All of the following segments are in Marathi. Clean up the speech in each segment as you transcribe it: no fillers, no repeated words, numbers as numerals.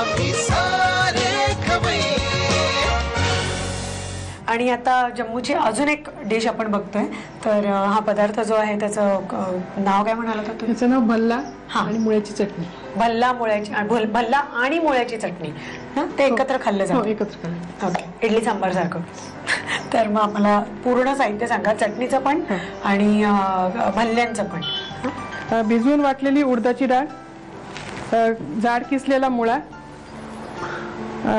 आम्ही सारे खवय्ये. आणि आता जम्मूची अजून एक डिश आपण बघतोय. तर हा पदार्थ जो आहे त्याचं नाव काय म्हणाला होता तुम्ही? त्याचं नाव भल्ला आणि मुळ्याची चटणी. भल्ला आणि मुळ्याची चटणी ना, ते एकत्र खाल्लं जातं. एकत्र खाल्लं. ओके, इडली सांबार सारखं. तर मग मला पूर्ण साहित्य सांगा, चटणीचं पण आणि भल्ल्यांचं पण. भिजवून वाटलेली उडदाची डाळ, जाड किसलेला मुळा,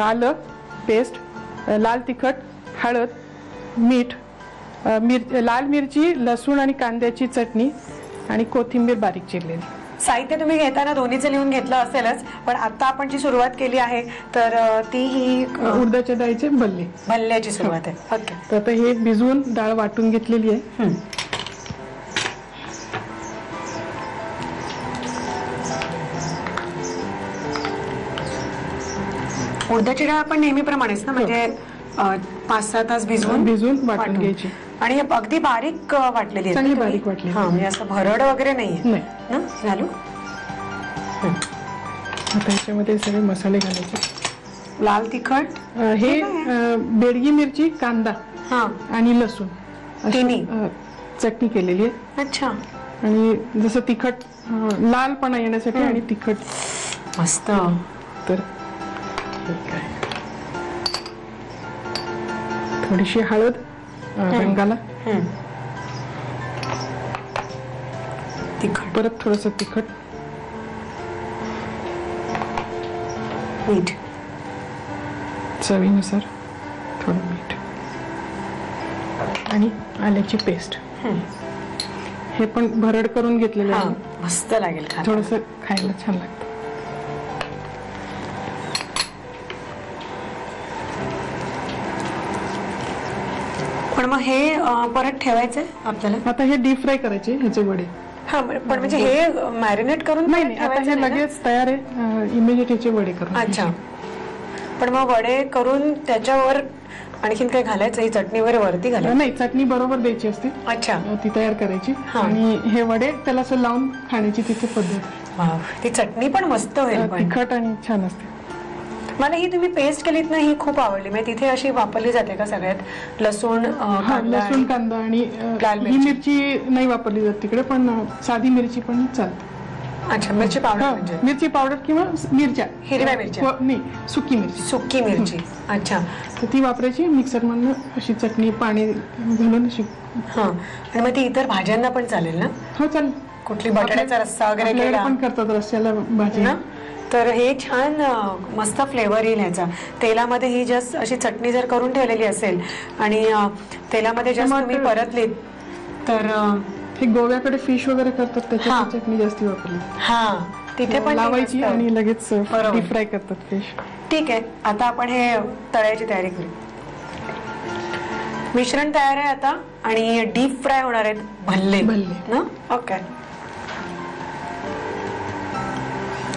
आलं पेस्ट, लाल तिखट, हळद, मीठ, लाल मिरची, लसूण आणि कांद्याची चटणी आणि कोथिंबीर बारीक चिरलेली. साहित्य तुम्ही घेताना दोन्हीचं लिहून घेतलं असेलच, पण आता आपण जी सुरुवात केली आहे तर ती ही उडदाच्या डाळीचे भल्ल्याची सुरुवात आहे. ओके, तर आता हे भिजवून डाळ वाटून घेतलेली आहे. उडदाची डाळ आपण नेहमीप्रमाणेच ना, म्हणजे 5-6 तास भिजवून वाटून घ्यायची. आणि अगदी बारीक वाटलेली आहे, चांगली बारीक वाटलेली. म्हणजे असं भरड वगैरे नाहीये ना. घालू आता याच्यामध्ये सगळे मसाले घालायचे. लाल तिखट, हे बेडगी मिरची, कांदा आणि लसूण तिन्ही चटणी केलेली आहे. अच्छा. आणि जसं तिखट लालपणा येण्यासाठी आणि तिखट मस्त. तर थोडीशी हळद रंगाला, तिखट, परत थोडस तिखट, मीठ चवीनुसार थोडं मीठ आणि आल्याची पेस्ट. हे पण भरड करून घेतलेलं आहे. मस्त लागेल, थोडस खायला छान लागतं. पण मग हे परत ठेवायचंय आपल्याला. आता हे डीप फ्राय करायचे ह्याचे वडे. पण म्हणजे हे मॅरिनेट करून नाही, आता हे लगेच तयार आहे. इमिजिएट ह्याचे वडे करून. अच्छा. पण मग वडे करून त्याच्यावर आणखीन काय घालायचं? ही चटणी वगैरे वरती घालायची? नाही, चटणी बरोबर द्यायची असते. अच्छा, ती तयार करायची आणि हे वडे त्याला असं लावून खाण्याची तिथे पद्धत. ती चटणी पण मस्त होईल, तिखट आणि छान असते. मला ही तुम्ही पेस्ट केलीत ना, ही खूप आवडली. म्हणजे तिथे अशी वापरली जाते का सगळ्यात? लसूण, कांदा आणि ही मिरची नाही वापरली जात तिकडे, पण साधी मिरची पण चालते. अच्छा, मिरची पावडर म्हणजे मिरची पावडर किंवा मिरच्या, हिरव्या मिरच्या नाही, सुकी मिरची. अच्छा, तर ती वापरायची. मिक्सर मधून अशी चटणी पाणी घालून अशी. आणि मग ती इतर भाज्यांना पण चालेल ना? हो, चालेल. कुठली बटाट्याचा रस्सा वगैरे केला पण करतात रस्स्याला भाजी ना, तर हे छान मस्त फ्लेवर येईल ह्याचा. तेलामध्ये ही जस्ट अशी चटणी जर करून ठेवलेली असेल आणि तेलामध्ये जस्ट तुम्ही परतलीत तर हे गोव्याकडे फिश वगैरे करतात, त्याच्यात चटणी जास्ती वापरली. तिथे पण लावायची आणि लगेच डीप फ्राय करतात फिश. ठीक आहे, आता आपण हे तळायची तयारी करू. मिश्रण तयार आहे आता आणि डीप फ्राय होणार आहेत भल्ले ना. ओके,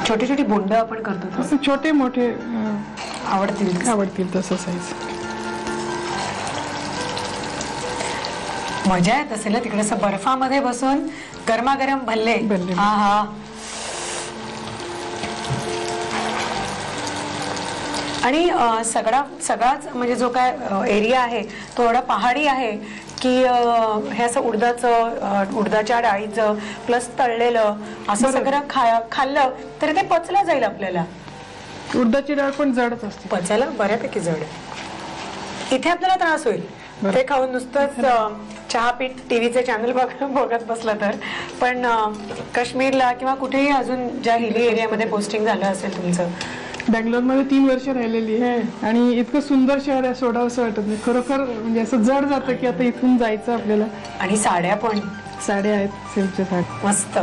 छोटी छोटी बोंड आपण करतो, असं छोटे मोठे आवडतील तसं साईज. मजा येत असेल ना तिकडे असं बर्फामध्ये बसून गरमागरम भल्ले. आणि सगळाच म्हणजे जो काय एरिया आहे तो एवढा पहाडी आहे की हे असं उडदाच्या डाळीचं प्लस तळलेलं असं सगळं खाल्लं तर ते पचलं जाईल आपल्याला. उडदाची डाळ पण जडच असते, पचायला बऱ्यापैकी जड. इथे आपल्याला त्रास होईल ते खाऊन नुसतंच चहा पीठ टीव्हीचे चॅनल बघत बसला तर. पण काश्मीरला किंवा कुठेही अजून ज्या हिली एरियामध्ये पोस्टिंग झालं असेल तुमचं, बँगलोरमध्ये 3 वर्ष राहिलेली आहे आणि इतकं सुंदर शहर आहे, सोडावंसं वाटत नाही खरोखर. म्हणजे असं जड जातं की आता इथून जायचं आपल्याला. आणि साड्या आहेत, सिल्कच्या साड्या मस्त.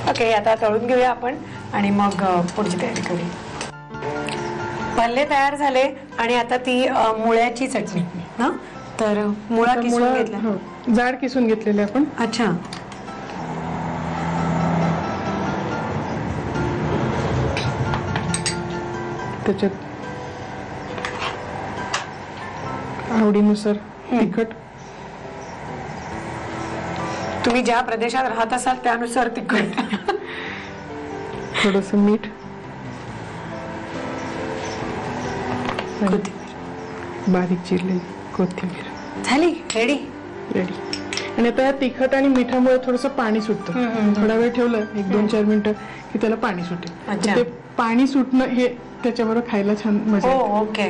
ओके, आता तळून घेऊया आपण आणि मग पुढची तयारी करूया. भल्ले तयार झाले आणि आता ती मुळ्याची चटणी ना. तर मुळा किसून घेतला, जाड किसून घेतलेले आपण. अच्छा, त्याच्यात आवडीनुसार तिखट. तुम्ही ज्या प्रदेशात राहत असाल त्यानुसार तिखट. थोडंसं मीठ, कोथिंबीर बारीक चिरलेली कोथिंबीर झाली रेडी. रेडी. आणि आता या तिखट आणि मिठामुळे थोडंसं पाणी सुटतं. थोडा वेळ ठेवलं 1-2-4 मिनिटं की त्याला पाणी सुटेल. अच्छा. ते पाणी सुटणं हे त्याच्याबरोबर खायला छान मजा हो येते. ओके.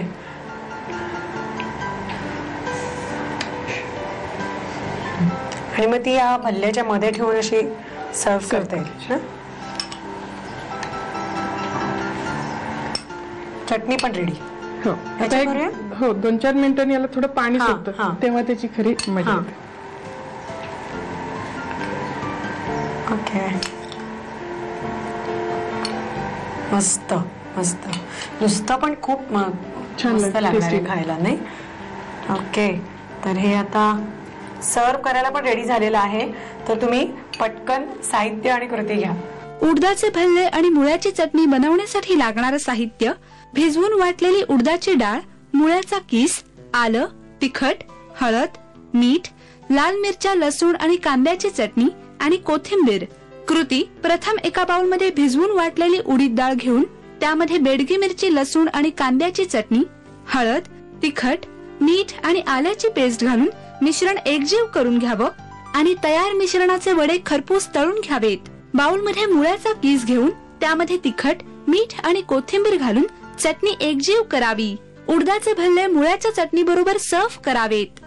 आणि मग ती या भल्ल्याच्या मध्ये ठेवून अशी सर्व करता येईल ना. चटणी पण रेडी. हो आता हो 2-4 मिनिटांनी याला थोडं पाणी हा, सुटतं हा. तेव्हा त्याची खरी मजा हा. येते. ओके. मस्त मस्त. नुसतं पण खूप छान मस्त लागतं, लागणार आहे tasty. खायला नाही. ओके. तर हे आता सर्व करायला पण रेडी झालेलं आहे. तर तुम्ही पटकन साहित्य आणि कृती घ्या. उडदाचे भल्ले आणि मुळ्याची चटणी बनवण्यासाठी लागणारं साहित्य: भिजवून वाटलेली उडदाची डाळ, मुळ्याचा किस, आलं, तिखट, हळद, मीठ, लाल मिरच्या, लसूण आणि कांद्याची चटणी आणि कोथिंबीर. कृती: प्रथम एका बाउलमध्ये भिजवून वाटलेली उडीद डाळ घेऊन त्यामध्ये बेडगी मिरची, लसूण आणि कांद्याची चटणी, हळद, तिखट, मीठ आणि आल्याची पेस्ट घालून मिश्रण एकजीव करून घ्यावं आणि तयार मिश्रणाचे वडे खरपूस तळून घ्यावेत. बाउलमध्ये मुळ्याचा किस घेऊन त्यामध्ये तिखट, मीठ आणि कोथिंबीर घालून चटणी एकजीव करावी. उडदाचे भल्ले मुळ्याच्या चटणी बरोबर सर्व्ह करावेत.